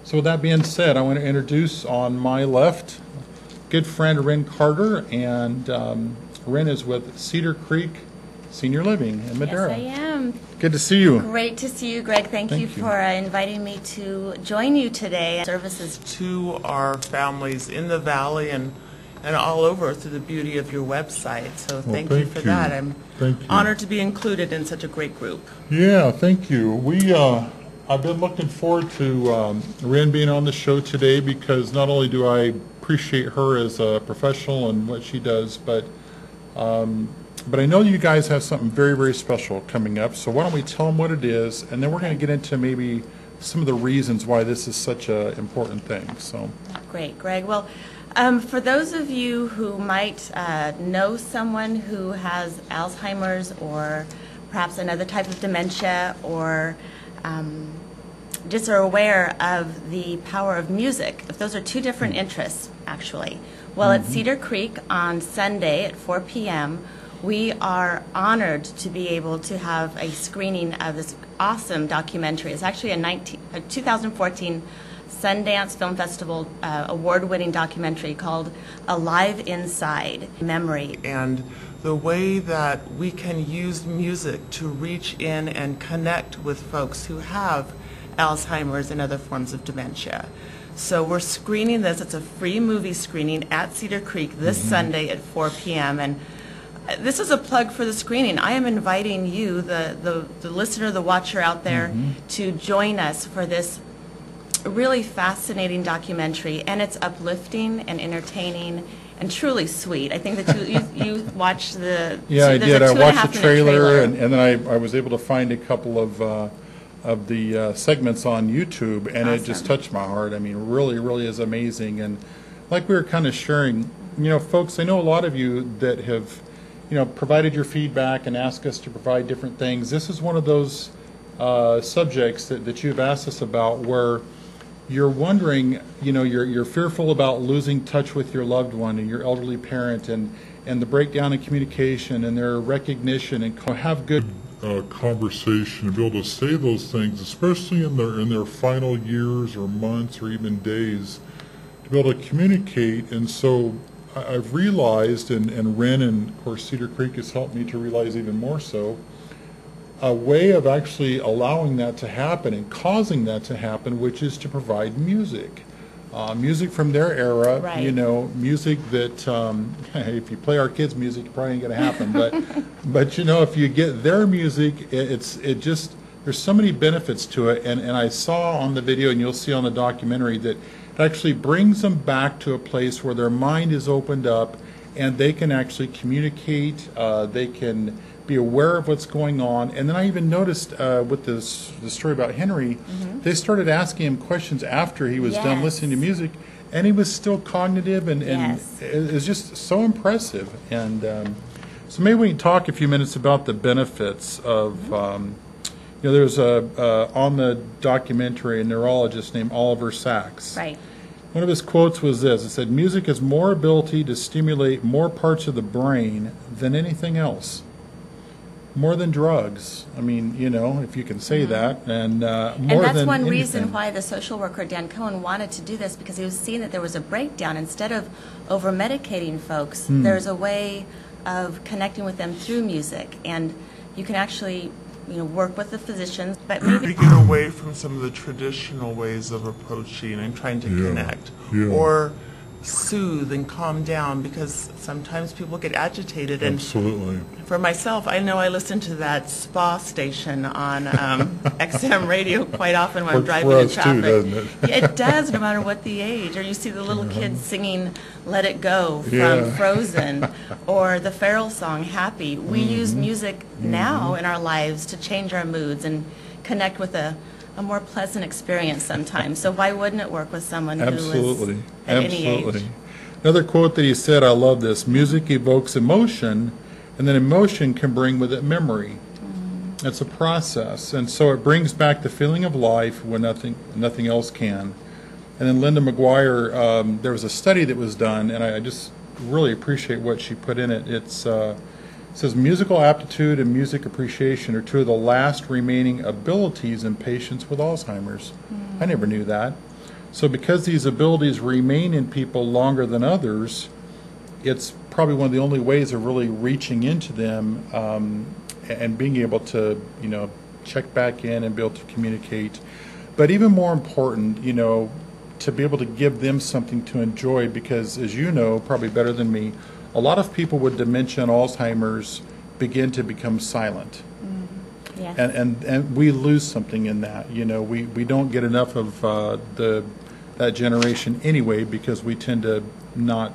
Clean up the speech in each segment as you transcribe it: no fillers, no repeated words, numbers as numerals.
So with that being said, I want to introduce on my left, good friend Ren Carter, and Ren is with Cedar Creek Senior Living in Madera. Yes, I am. Good to see you. Great to see you, Greg. Thank you for inviting me to join you today. Services to our families in the Valley and all over through the beauty of your website. So thank you for that. I'm honored to be included in such a great group. Yeah, thank you. I've been looking forward to Ren being on the show today because not only do I appreciate her as a professional and what she does, but I know you guys have something very, very special coming up. So why don't we tell them what it is, and then we're going to get into maybe some of the reasons why this is such an important thing. So great, Greg. Well, for those of you who might know someone who has Alzheimer's or perhaps another type of dementia, or just are aware of the power of music, if those are two different interests, actually. Well, at Cedar Creek on Sunday at 4 p.m., we are honored to be able to have a screening of this awesome documentary. It's actually a 2014 Sundance Film Festival award-winning documentary called Alive Inside Memory. And the way that we can use music to reach in and connect with folks who have Alzheimer's and other forms of dementia. So we're screening this. It's a free movie screening at Cedar Creek this Sunday at 4 p.m. And this is a plug for the screening. I am inviting you, the listener, the watcher out there, to join us for this really fascinating documentary. And it's uplifting and entertaining and truly sweet. I think that you watched the... Yeah, I did. I watched the trailer, and then I was able to find a couple of the segments on YouTube, and it just touched my heart. I mean, really, really is amazing. And like we were kind of sharing, you know, folks, I know a lot of you that have, you know, provided your feedback and asked us to provide different things. This is one of those subjects that you've asked us about where you're wondering, you know, you're fearful about losing touch with your loved one and your elderly parent, and the breakdown in communication and their recognition, and have good conversation and be able to say those things, especially in their final years or months or even days, to be able to communicate. And so I've realized, and Ren and of course Cedar Creek has helped me to realize even more so, a way of actually allowing that to happen and causing that to happen, which is to provide music. Music from their era, you know, music that, if you play our kids' music, it probably ain't going to happen. But you know, if you get their music, it just, there's so many benefits to it. And I saw on the video, and you'll see on the documentary, that it actually brings them back to a place where their mind is opened up and they can actually communicate, they can be aware of what's going on. And then I even noticed with the story about Henry, they started asking him questions after he was done listening to music, and he was still cognitive, and it was just so impressive. And so maybe we can talk a few minutes about the benefits of, you know, there's on the documentary a neurologist named Oliver Sacks. Right. One of his quotes was this. It said, "Music has more ability to stimulate more parts of the brain than anything else. More than drugs." I mean, you know, if you can say that. And more than And that's one anything. reason why the social worker, Dan Cohen, wanted to do this, because he was seeing that there was a breakdown. Instead of over-medicating folks, there's a way of connecting with them through music. And you can actually, you know, work with the physicians, but maybe get away from some of the traditional ways of approaching and trying to connect, or soothe and calm down, because sometimes people get agitated. And for myself, I know I listen to that spa station on XM radio quite often when I'm driving in traffic. Too, doesn't it? It does, no matter what the age. Or you see the little kids singing "Let It Go" from Frozen, or the Farrell song "Happy." We use music now in our lives to change our moods and connect with a more pleasant experience sometimes. So why wouldn't it work with someone who is at any age? Another quote that he said, I love this: "Music evokes emotion, and then emotion can bring with it memory." It's a process, and so it brings back the feeling of life when nothing else can. And then Linda McGuire, there was a study that was done, and I just really appreciate what she put in it. It says musical aptitude and music appreciation are two of the last remaining abilities in patients with Alzheimer's. I never knew that. So because these abilities remain in people longer than others, it's probably one of the only ways of really reaching into them and being able to, check back in and be able to communicate. But even more important, to be able to give them something to enjoy, because as you know, probably better than me, a lot of people with dementia and Alzheimer's begin to become silent. Yes. And we lose something in that. We don't get enough of that generation anyway, because we tend to not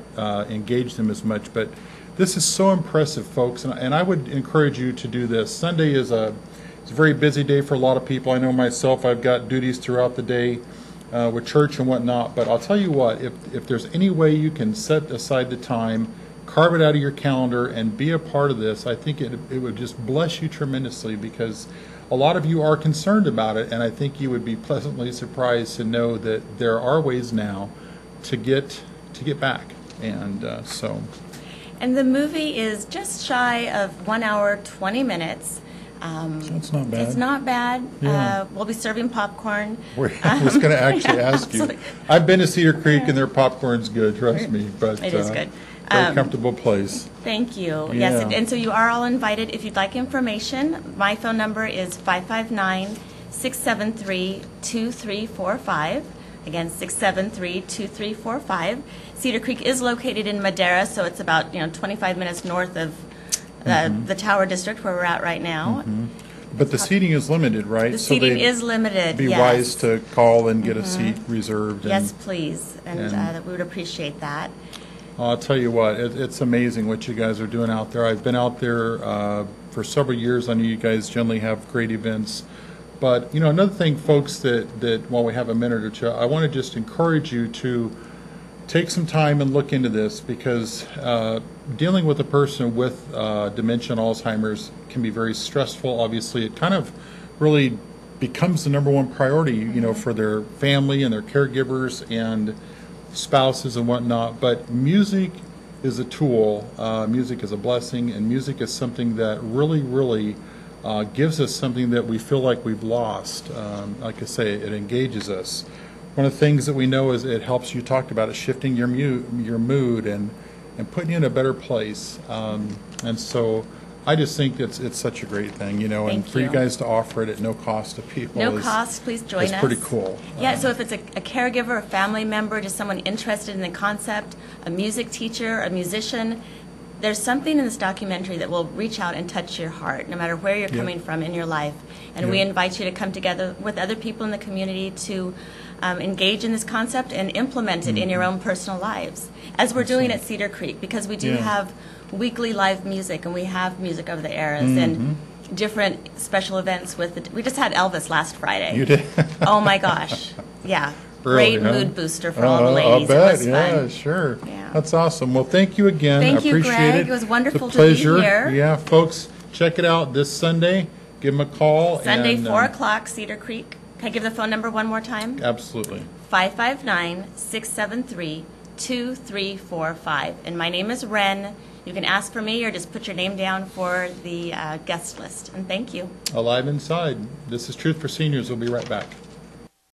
engage them as much. But this is so impressive, folks, and I would encourage you to do this. Sunday is it's a very busy day for a lot of people. I know myself, I've got duties throughout the day with church and whatnot, but I'll tell you what, if there's any way you can set aside the time, carve it out of your calendar, and be a part of this, I think it would just bless you tremendously, because a lot of you are concerned about it, and I think you would be pleasantly surprised to know that there are ways now to get back. And so. And the movie is just shy of 1 hour, 20 minutes. That's not bad. It's not bad. Yeah. We'll be serving popcorn. I was going to actually ask you. I've been to Cedar Creek, and their popcorn's good, trust me. But it is good. Very comfortable place. Thank you. Yeah. Yes, and so you are all invited. If you'd like information, my phone number is 559-673-2345. Again, 673-2345. Cedar Creek is located in Madera, so it's about 25 minutes north of the Tower District where we're at right now. But the seating is limited, right? The seating is limited, Be yes. wise to call and get a seat reserved. Yes, please, and we would appreciate that. I'll tell you what, it's amazing what you guys are doing out there. I've been out there for several years. I know you guys generally have great events. But, another thing, folks, that while we have a minute or two, I want to just encourage you to take some time and look into this, because dealing with a person with dementia and Alzheimer's can be very stressful. Obviously, it kind of really becomes the number one priority, for their family and their caregivers and spouses and whatnot. But music is a tool, music is a blessing, and music is something that really, really gives us something that we feel like we've lost. Like I say, it engages us. One of the things that we know is it helps, you talked about it, shifting your mood and putting you in a better place. And so I just think it's such a great thing, and for you guys to offer it at no cost to people. No cost, please join us. It's pretty cool. Yeah, so if it's a caregiver, a family member, just someone interested in the concept, a music teacher, a musician, there's something in this documentary that will reach out and touch your heart, no matter where you're coming from in your life. And we invite you to come together with other people in the community to engage in this concept and implement it in your own personal lives, as we're doing at Cedar Creek, because we do have weekly live music, and we have music over the airs and different special events with we just had Elvis last Friday. You did? Oh my gosh. Yeah. Really, Great mood booster for all the ladies. I'll bet. It was fun. Sure. Yeah. That's awesome. Well, thank you again. Thank you, appreciate Greg. it. It was wonderful it's a pleasure. to be here. Yeah, folks, check it out this Sunday. Give them a call. Sunday, and, 4 o'clock, Cedar Creek. Can I give the phone number one more time? Absolutely. 559-673-2345. And my name is Ren. You can ask for me or just put your name down for the guest list. And thank you. Alive Inside. This is Truth for Seniors. We'll be right back.